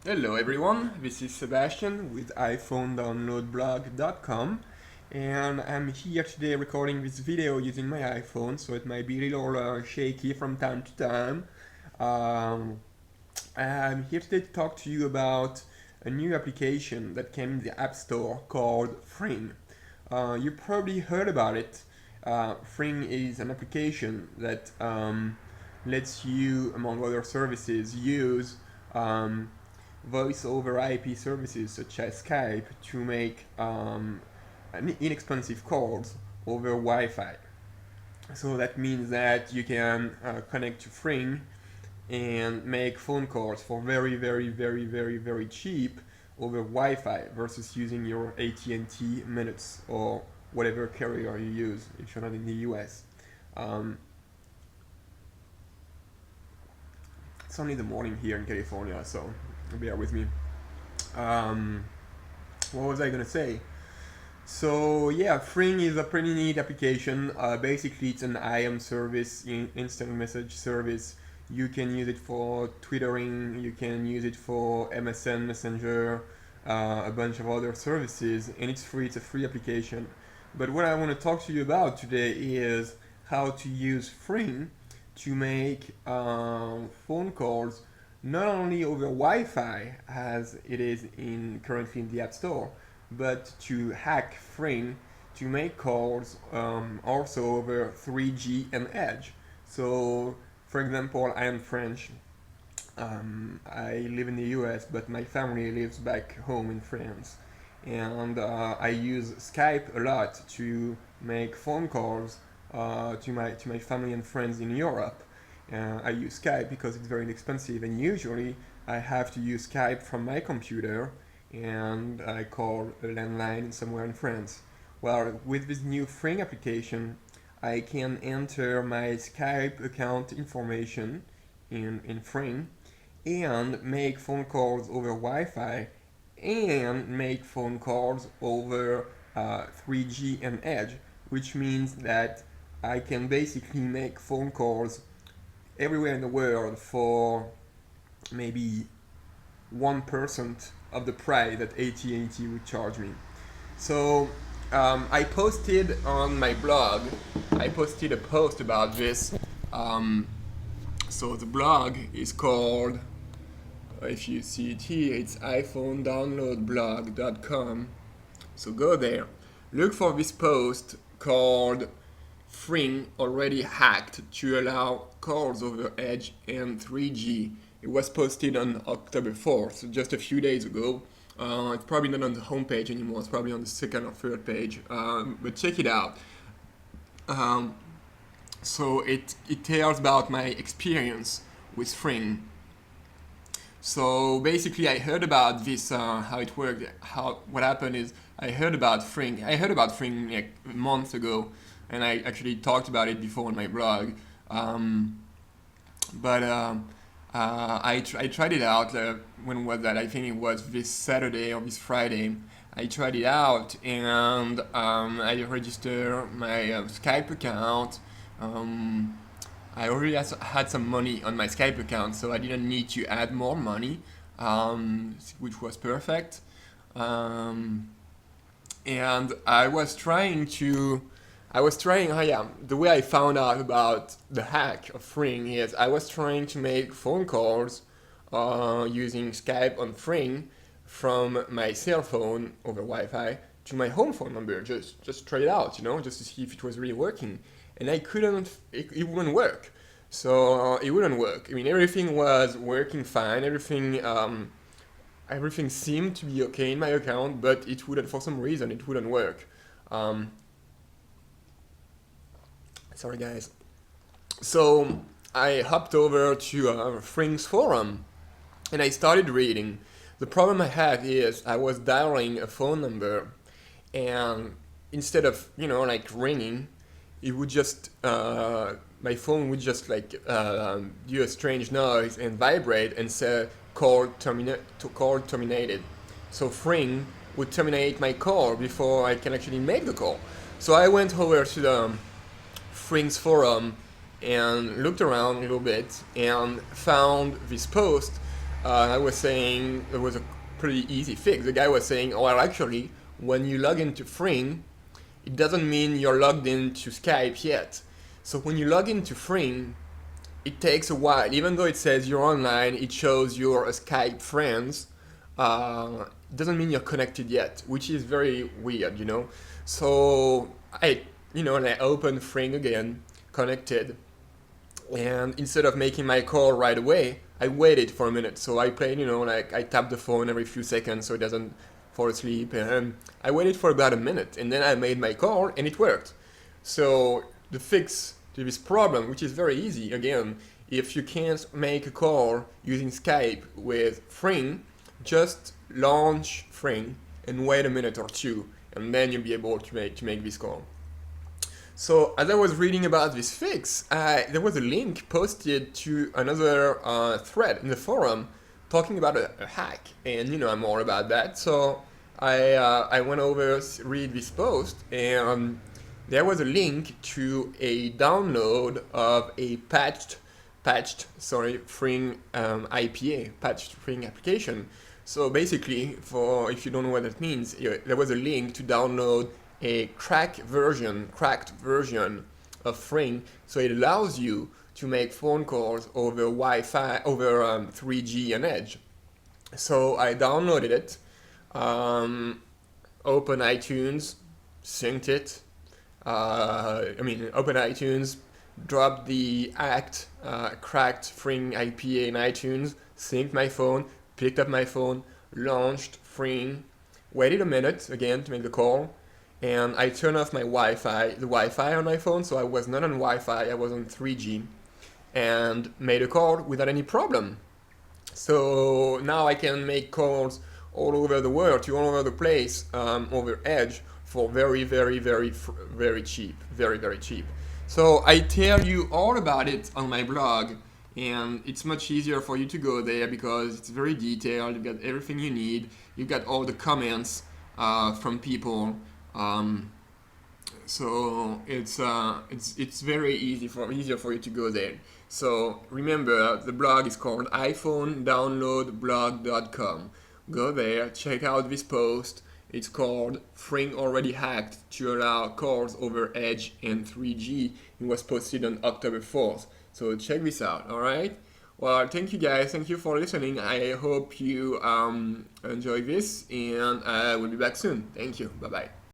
Hello everyone, this is Sebastian with iPhoneDownloadBlog.com, and I'm here today recording this video using my iPhone, so it might be a little shaky from time to time. I'm here today to talk to you about a new application that came in the App Store called Fring. You probably heard about it. Fring is an application that lets you, among other services, use voice over IP services such as Skype to make inexpensive calls over Wi-Fi. So that means that you can connect to Fring and make phone calls for very cheap over Wi-Fi versus using your AT&T minutes or whatever carrier you use if you're not in the US. It's only the morning here in California, so bear with me. What was I gonna say? So yeah, Fring is a pretty neat application. Basically, it's an IM service, instant message service. You can use it for twittering, you can use it for MSN Messenger, a bunch of other services, and it's free. It's a free application. But what I want to talk to you about today is how to use Fring to make phone calls not only over Wi-Fi as it is currently in the App Store, but to hack Fring to make calls also over 3G and Edge. So, for example, I am French. I live in the US, but my family lives back home in France. And I use Skype a lot to make phone calls to my family and friends in Europe. I use Skype because it's very inexpensive, and usually I have to use Skype from my computer and I call a landline somewhere in France. Well, with this new Fring application, I can enter my Skype account information in Fring and make phone calls over Wi-Fi and make phone calls over 3G and Edge, which means that I can basically make phone calls everywhere in the world for maybe 1% of the price that AT&T would charge me. So I posted on my blog, I posted a post about this. So the blog is called, if you see it here, it's iPhoneDownloadBlog.com. So go there, look for this post called Fring already hacked to allow calls over Edge and 3G. It was posted on October 4th, just a few days ago. It's probably not on the homepage anymore, it's probably on the second or third page, but check it out. So it tells about my experience with Fring. So basically I heard about this, how it worked, what happened is I heard about Fring like a month ago, and I actually talked about it before on my blog. I tried it out, when was that? I think it was this Saturday or this Friday. I tried it out and I registered my Skype account. I already had some money on my Skype account, so I didn't need to add more money, which was perfect. And the way I found out about the hack of Fring is I was trying to make phone calls using Skype on Fring from my cell phone over Wi-Fi to my home phone number, just try it out, just to see if it was really working. And I couldn't, it wouldn't work. So it wouldn't work. I mean, everything was working fine, everything seemed to be okay in my account, but it wouldn't, for some reason, it wouldn't work. Sorry guys. So I hopped over to Fring's forum and I started reading. The problem I had is I was dialing a phone number and instead of, ringing, it would just, my phone would just do a strange noise and vibrate and say call terminated. So Fring would terminate my call before I can actually make the call. So I went over to the Fring's forum and looked around a little bit and found this post I was saying it was a pretty easy fix. The guy was saying, oh, well, actually, when you log into Fring, it doesn't mean you're logged into Skype yet. So when you log into Fring, it takes a while. Even though it says you're online, it shows you're a Skype friends. It doesn't mean you're connected yet, which is very weird, you know. So and I opened Fring again, connected, and instead of making my call right away, I waited for a minute. So I played, like I tap the phone every few seconds so it doesn't fall asleep, and I waited for about a minute, and then I made my call, and it worked. So the fix to this problem, which is very easy, again, if you can't make a call using Skype with Fring, just launch Fring and wait a minute or two, and then you'll be able to make this call. So as I was reading about this fix, there was a link posted to another thread in the forum talking about a hack, and I'm all about that. So I went over read this post, and there was a link to a download of a patched Fring IPA, patched Fring application. So basically, for if you don't know what that means, there was a link to download a cracked version of Fring, so it allows you to make phone calls over Wi-Fi, over 3G and Edge. So I downloaded it, open iTunes, synced it. Open iTunes, dropped the cracked Fring IPA in iTunes, synced my phone, picked up my phone, launched Fring, waited a minute again to make the call, and I turned off the Wi-Fi on my phone, so I was not on Wi-Fi, I was on 3G, and made a call without any problem. So now I can make calls all over the world, to all over the place, over Edge, for very, very, very, very cheap, very, very cheap. So I tell you all about it on my blog, and it's much easier for you to go there because it's very detailed. You've got everything you need. You've got all the comments from people. So it's very easier for you to go there. So remember, the blog is called iPhoneDownloadBlog.com. Go there, check out this post. It's called Fring Already Hacked to Allow Calls over Edge and 3G. It was posted on October 4th. So check this out, alright? Well, thank you guys. Thank you for listening. I hope you enjoy this, and I will be back soon. Thank you. Bye-bye.